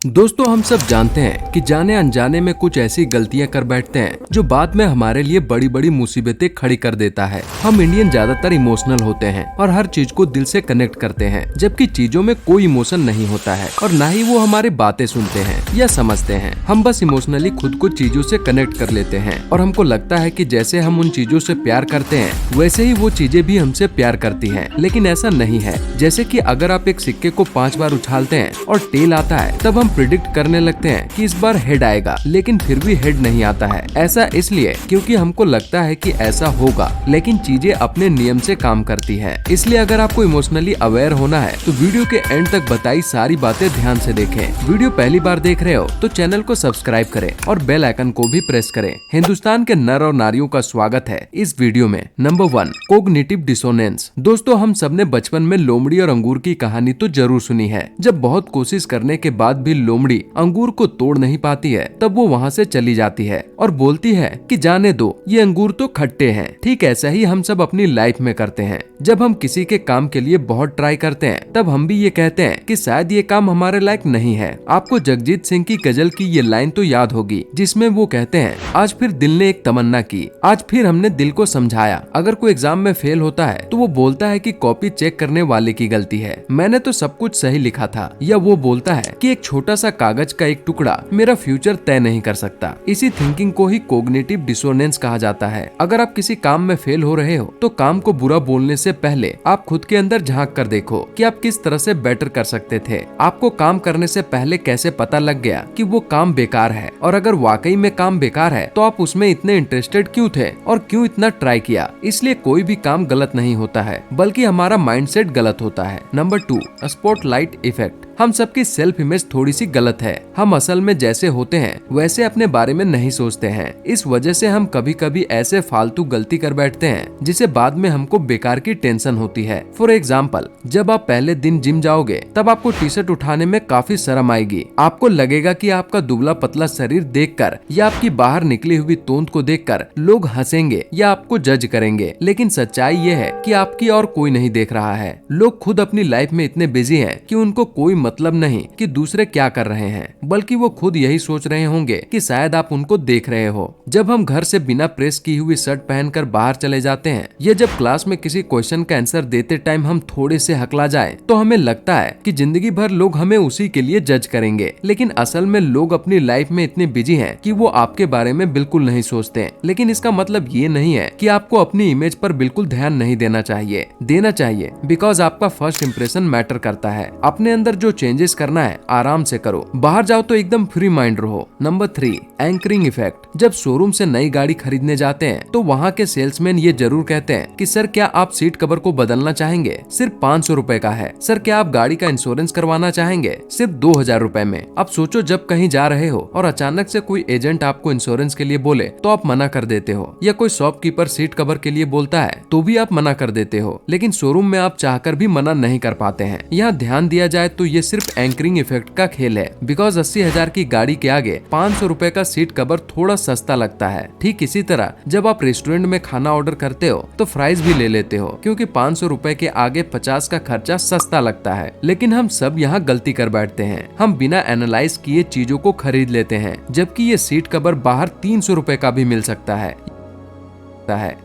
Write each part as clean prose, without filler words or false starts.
दोस्तों, हम सब जानते हैं कि जाने अनजाने में कुछ ऐसी गलतियां कर बैठते हैं जो बाद में हमारे लिए बड़ी बड़ी मुसीबतें खड़ी कर देता है। हम इंडियन ज्यादातर इमोशनल होते हैं और हर चीज को दिल से कनेक्ट करते हैं, जबकि चीजों में कोई इमोशन नहीं होता है और ना ही वो हमारी बातें सुनते हैं या समझते हैं। हम बस इमोशनली खुद को चीजों से कनेक्ट कर लेते हैं और हमको लगता है कि जैसे हम उन चीजों से प्यार करते हैं वैसे ही वो चीजें भी हमसे प्यार करती हैं। लेकिन ऐसा नहीं है। जैसे कि अगर आप एक सिक्के को 5 बार उछालते हैं और टेल आता है, तब हम प्रिडिक्ट करने लगते हैं कि इस बार हेड आएगा, लेकिन फिर भी हेड नहीं आता है। ऐसा इसलिए क्योंकि हमको लगता है कि ऐसा होगा, लेकिन चीजें अपने नियम से काम करती है। इसलिए अगर आपको इमोशनली अवेयर होना है तो वीडियो के एंड तक बताई सारी बातें ध्यान से देखें। वीडियो पहली बार देख रहे हो तो चैनल को सब्सक्राइब करें और बेल आइकन को भी प्रेस करें। हिंदुस्तान के नर और नारियों का स्वागत है इस वीडियो में। Number 1, cognitive dissonance. दोस्तों, हम सबने बचपन में लोमड़ी और अंगूर की कहानी तो जरूर सुनी है। जब बहुत कोशिश करने के बाद भी लोमड़ी अंगूर को तोड़ नहीं पाती है, तब वो वहाँ से चली जाती है और बोलती है कि जाने दो, ये अंगूर तो खट्टे हैं। ठीक ऐसा ही हम सब अपनी लाइफ में करते हैं। जब हम किसी के काम के लिए बहुत ट्राई करते हैं, तब हम भी ये कहते हैं कि शायद ये काम हमारे लायक नहीं है। आपको जगजीत सिंह की गजल की ये लाइन तो याद होगी, जिसमें वो कहते हैं, आज फिर दिल ने एक तमन्ना की, आज फिर हमने दिल को समझाया। अगर कोई एग्जाम में फेल होता है तो वो बोलता है कि कॉपी चेक करने वाले की गलती है, मैंने तो सब कुछ सही लिखा था। या वो बोलता है कि एक छोटा सा कागज का एक टुकड़ा मेरा फ्यूचर तय नहीं कर सकता। इसी थिंकिंग को ही कोग्निटिव डिसोनेंस कहा जाता है। अगर आप किसी काम में फेल हो रहे हो तो काम को बुरा बोलने से पहले आप खुद के अंदर झांक कर देखो कि आप किस तरह से बेटर कर सकते थे। आपको काम करने से पहले कैसे पता लग गया कि वो काम बेकार है, और अगर वाकई में काम बेकार है तो आप उसमें इतने इंटरेस्टेड क्यों थे और क्यों इतना ट्राई किया। इसलिए कोई भी काम गलत नहीं होता है, बल्कि हमारा माइंडसेट गलत होता है। Number 2, spotlight effect. हम सबकी सेल्फ इमेज थोड़ी सी गलत है। हम असल में जैसे होते हैं वैसे अपने बारे में नहीं सोचते हैं। इस वजह से हम कभी कभी ऐसे फालतू गलती कर बैठते हैं जिसे बाद में हमको बेकार की टेंशन होती है। फॉर एग्जाम्पल, जब आप पहले दिन जिम जाओगे तब आपको टी शर्ट उठाने में काफी शर्म आएगी। आपको लगेगा कि आपका दुबला पतला शरीर देखकर या आपकी बाहर निकली हुई तोंद को देखकर लोग हंसेंगे या आपको जज करेंगे। लेकिन सच्चाई ये है कि आपकी और कोई नहीं देख रहा है। लोग खुद अपनी लाइफ में इतने बिजी हैं कि उनको कोई मतलब नहीं कि दूसरे क्या कर रहे हैं, बल्कि वो खुद यही सोच रहे होंगे कि शायद आप उनको देख रहे हो। जब हम घर से बिना प्रेस की हुई शर्ट पहनकर बाहर चले जाते हैं, या जब क्लास में किसी क्वेश्चन का आंसर देते टाइम हम थोड़े से हकला जाएं, तो हमें लगता है कि जिंदगी भर लोग हमें उसी के लिए जज करेंगे। लेकिन असल में लोग अपनी लाइफ में इतने बिजी हैं कि वो आपके बारे में बिल्कुल नहीं सोचते। लेकिन इसका मतलब ये नहीं है कि आपको अपनी इमेज पर बिल्कुल ध्यान नहीं देना चाहिए। बिकॉज आपका फर्स्ट इंप्रेशन मैटर करता है। अपने अंदर जो चेंजेस करना है आराम से करो। बाहर जाओ तो एकदम फ्री माइंड रहो। Number 3, anchoring effect. जब शोरूम से नई गाड़ी खरीदने जाते हैं तो वहाँ के सेल्समैन ये जरूर कहते हैं कि सर, क्या आप सीट कवर को बदलना चाहेंगे? सिर्फ 500 रुपए का है। सर, क्या आप गाड़ी का इंश्योरेंस करवाना चाहेंगे? सिर्फ 2000 रुपए में। अब सोचो, जब कहीं जा रहे हो और अचानक से कोई एजेंट आपको इंश्योरेंस के लिए बोले तो आप मना कर देते हो, या कोई शॉपकीपर सीट कवर के लिए बोलता है तो भी आप मना कर देते हो। लेकिन शोरूम में आप चाहकर भी मना नहीं कर पाते हैं। यहाँ ध्यान दिया जाए तो ये सिर्फ एंकरिंग इफेक्ट का खेल है। बिकॉज 80,000 की गाड़ी के आगे 500 रुपए का सीट कवर थोड़ा सस्ता लगता है। ठीक इसी तरह जब आप रेस्टोरेंट में खाना ऑर्डर करते हो तो फ्राइज भी ले लेते हो, क्योंकि 500 रुपए के आगे 50 का खर्चा सस्ता लगता है। लेकिन हम सब यहाँ गलती कर बैठते हैं। हम बिना एनालाइज किए चीजों को खरीद लेते हैं, जबकि ये सीट कवर बाहर 300 रुपए का भी मिल सकता है,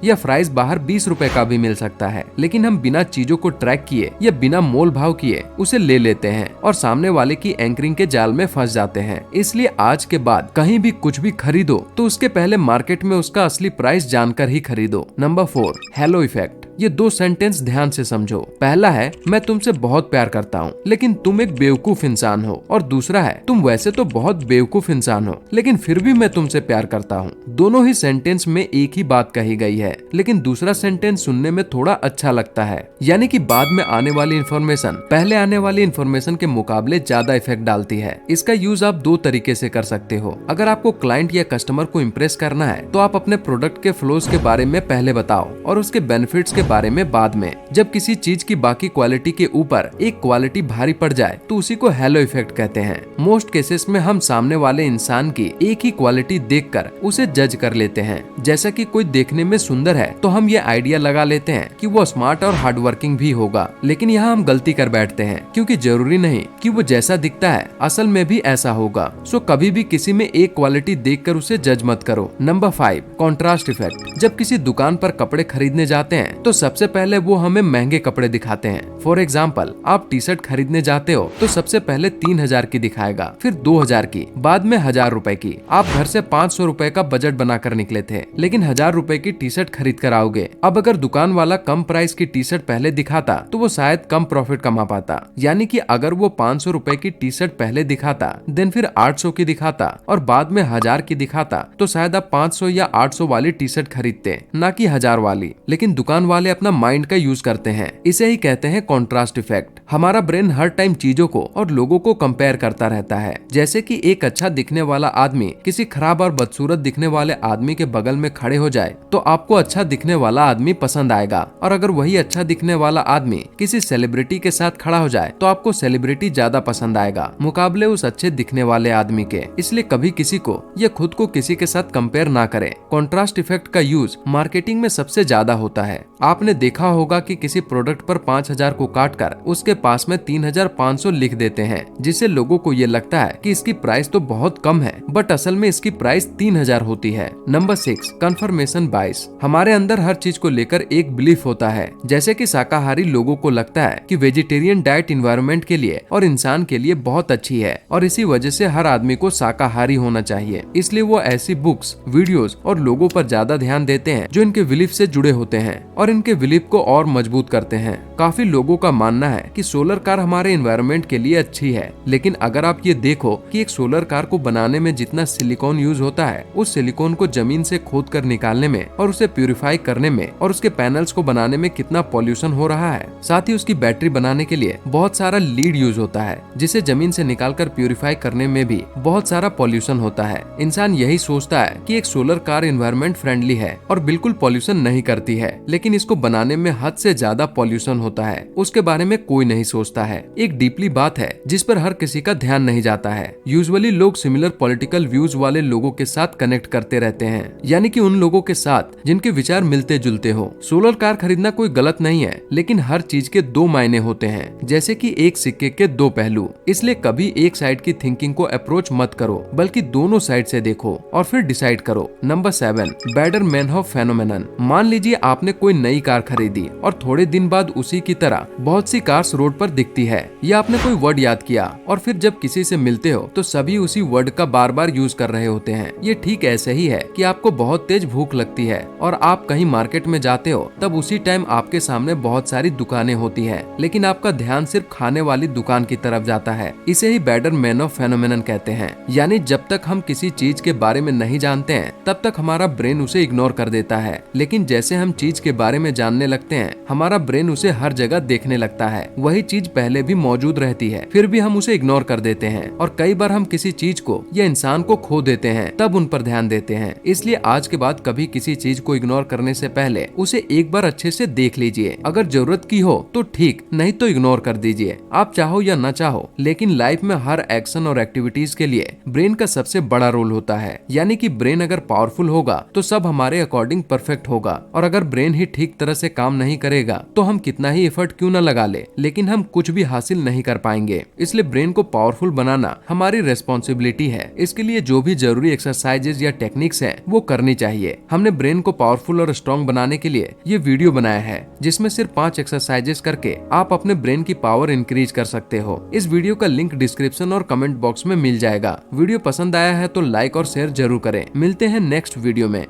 या फ्राइज बाहर 20 रुपए का भी मिल सकता है। लेकिन हम बिना चीजों को ट्रैक किए या बिना मोल भाव किए उसे ले लेते हैं और सामने वाले की एंकरिंग के जाल में फंस जाते हैं। इसलिए आज के बाद कहीं भी कुछ भी खरीदो तो उसके पहले मार्केट में उसका असली प्राइस जानकर ही खरीदो। Number 4, hello effect. ये 2 सेंटेंस ध्यान से समझो। पहला है, मैं तुमसे बहुत प्यार करता हूँ लेकिन तुम एक बेवकूफ इंसान हो, और दूसरा है, तुम वैसे तो बहुत बेवकूफ इंसान हो लेकिन फिर भी मैं तुमसे प्यार करता हूँ। दोनों ही सेंटेंस में एक ही बात कही गई है, लेकिन दूसरा सेंटेंस सुनने में थोड़ा अच्छा लगता है। यानी कि बाद में आने वाली इन्फॉर्मेशन पहले आने वाली इन्फॉर्मेशन के मुकाबले ज्यादा इफेक्ट डालती है। इसका यूज आप 2 तरीके से कर सकते हो। अगर आपको क्लाइंट या कस्टमर को इम्प्रेस करना है तो आप अपने प्रोडक्ट के फ्लोज के बारे में पहले बताओ और उसके बेनिफिट्स के बारे में बाद में। जब किसी चीज की बाकी क्वालिटी के ऊपर एक क्वालिटी भारी पड़ जाए तो उसी को हेलो इफेक्ट कहते हैं। मोस्ट केसेस में हम सामने वाले इंसान की एक ही क्वालिटी देखकर उसे जज कर लेते हैं। जैसा कि कोई देखने में सुंदर है तो हम ये आइडिया लगा लेते हैं कि वो स्मार्ट और हार्ड वर्किंग भी होगा, लेकिन यहाँ हम गलती कर बैठते हैं, क्योंकि जरूरी नहीं कि वो जैसा दिखता है असल में भी ऐसा होगा। सो कभी भी किसी में एक क्वालिटी देखकर उसे जज मत करो। Number 5, contrast effect. जब किसी दुकान पर कपड़े खरीदने जाते हैं तो सबसे पहले वो हमें महंगे कपड़े दिखाते हैं। फॉर एग्जाम्पल, आप टी शर्ट खरीदने जाते हो तो सबसे पहले 3000 की दिखाएगा, फिर 2000 की, बाद में 1000 रुपए की। आप घर से 500 रुपए का बजट बनाकर निकले थे, लेकिन 1000 रुपए की टी शर्ट खरीद कर आओगे। अब अगर दुकान वाला कम प्राइस की टी शर्ट पहले दिखाता तो वो शायद कम प्रॉफिट कमा पाता। यानी कि अगर वो 500 रुपए की टी शर्ट पहले दिखाता, देन फिर 800 की दिखाता और बाद में 1000 की दिखाता, तो शायद आप 500 या 800 वाली टी शर्ट खरीदते, ना कि 1000 वाली। लेकिन दुकान वाले अपना माइंड का यूज करते हैं। इसे ही कहते हैं कॉन्ट्रास्ट इफेक्ट। हमारा ब्रेन हर टाइम चीजों को और लोगों को कंपेयर करता रहता है। जैसे कि एक अच्छा दिखने वाला आदमी किसी खराब और बदसूरत दिखने वाले आदमी के बगल में खड़े हो जाए तो आपको अच्छा दिखने वाला आदमी पसंद आएगा, और अगर वही अच्छा दिखने वाला आदमी किसी सेलिब्रिटी के साथ खड़ा हो जाए तो आपको सेलिब्रिटी ज्यादा पसंद आएगा मुकाबले उस अच्छे दिखने वाले आदमी के। इसलिए कभी किसी को या खुद को किसी के साथ कंपेयर ना करें। कॉन्ट्रास्ट इफेक्ट का यूज मार्केटिंग में सबसे ज्यादा होता है। आपने देखा होगा कि किसी प्रोडक्ट पर 5000 को काटकर उसके पास में 3500 लिख देते हैं, जिससे लोगों को ये लगता है कि इसकी प्राइस तो बहुत कम है, बट असल में इसकी प्राइस 3000 होती है। Number 6, confirmation bias. हमारे अंदर हर चीज को लेकर एक बिलीफ होता है। जैसे कि शाकाहारी लोगों को लगता है कि वेजिटेरियन डाइट इन्वायरमेंट के लिए और इंसान के लिए बहुत अच्छी है, और इसी वजह से हर आदमी को शाकाहारी होना चाहिए। इसलिए वो ऐसी बुक्स, वीडियोस और लोगों पर ज्यादा ध्यान देते हैं जो इनके बिलीफ से जुड़े होते हैं और इनके बिलीफ को और मजबूत करते हैं। काफी लोगों का मानना है कि सोलर कार हमारे एनवायरनमेंट के लिए अच्छी है, लेकिन अगर आप ये देखो कि एक सोलर कार को बनाने में जितना सिलिकॉन यूज होता है, उस सिलिकॉन को जमीन से खोद कर निकालने में और उसे प्यूरिफाई करने में और उसके पैनल्स को बनाने में कितना पॉल्यूशन हो रहा है। साथ ही उसकी बैटरी बनाने के लिए बहुत सारा लीड यूज होता है, जिसे जमीन से निकालकर प्यूरिफाई करने में भी बहुत सारा पॉल्यूशन होता है। इंसान यही सोचता है कि एक सोलर कार एनवायरनमेंट फ्रेंडली है और बिल्कुल पॉल्यूशन नहीं करती है, लेकिन इसको बनाने में हद से ज्यादा पॉल्यूशन होता है। उसके बारे में कोई नहीं सोचता है। एक डीपली बात है जिस पर हर किसी का ध्यान नहीं जाता है। यूजुअली लोग सिमिलर पॉलिटिकल व्यूज वाले लोगों के साथ कनेक्ट करते रहते हैं, यानी कि उन लोगों के साथ जिनके विचार मिलते जुलते हो। सोलर कार खरीदना कोई गलत नहीं है, लेकिन हर चीज के दो मायने होते हैं, जैसे कि एक सिक्के के दो पहलू। इसलिए कभी एक साइड की थिंकिंग को अप्रोच मत करो, बल्कि दोनों साइड से देखो और फिर डिसाइड करो। Number 7, better man of phenomenon. मान लीजिए आपने कोई नई कार खरीदी और थोड़े दिन बाद उसी की तरह बहुत सी कार्स रोड पर दिखती है, या आपने कोई वर्ड याद किया और फिर जब किसी से मिलते हो तो सभी उसी वर्ड का बार बार यूज कर रहे होते हैं। ये ठीक ऐसे ही है कि आपको बहुत तेज भूख लगती है और आप कहीं मार्केट में जाते हो, तब उसी टाइम आपके सामने बहुत सारी दुकानें होती है, लेकिन आपका ध्यान सिर्फ खाने वाली दुकान की तरफ जाता है। इसे ही बेटर मैन ऑफ फेनोमेनन कहते हैं। यानी जब तक हम किसी चीज के बारे में नहीं जानते हैं तब तक हमारा ब्रेन उसे इग्नोर कर देता है, लेकिन जैसे हम चीज के बारे में जानने लगते हैं हमारा ब्रेन उसे हर जगह देखने लगता है। वही चीज पहले भी मौजूद रहती है, फिर भी हम उसे इग्नोर कर देते हैं, और कई बार हम किसी चीज को या इंसान को खो देते हैं तब उन पर ध्यान देते हैं। इसलिए आज के बाद कभी किसी चीज को इग्नोर करने से पहले उसे एक बार अच्छे से देख लीजिए। अगर जरूरत की हो तो ठीक, नहीं तो इग्नोर कर दीजिए। आप चाहो या न चाहो, लेकिन लाइफ में हर एक्शन और एक्टिविटीज के लिए ब्रेन का सबसे बड़ा रोल होता है। यानी कि ब्रेन अगर पावरफुल होगा तो सब हमारे अकॉर्डिंग परफेक्ट होगा, और अगर ब्रेन ही ठीक तरह से काम नहीं करेगा तो हम कितना ही एफर्ट क्यों न लगा ले, लेकिन हम कुछ भी हासिल नहीं कर पाएंगे। इसलिए ब्रेन को पावरफुल बनाना हमारी रेस्पॉन्सिबिलिटी है। इसके लिए जो भी जरूरी एक्सरसाइजेज या टेक्निक्स हैं वो करनी चाहिए। हमने ब्रेन को पावरफुल और स्ट्रॉन्ग बनाने के लिए ये वीडियो बनाया है, जिसमें सिर्फ 5 एक्सरसाइजेज करके आप अपने ब्रेन की पावर इंक्रीज कर सकते हो। इस वीडियो का लिंक डिस्क्रिप्शन और कमेंट बॉक्स में मिल जाएगा। वीडियो पसंद आया है तो लाइक और शेयर जरूर करें। मिलते हैं नेक्स्ट वीडियो में।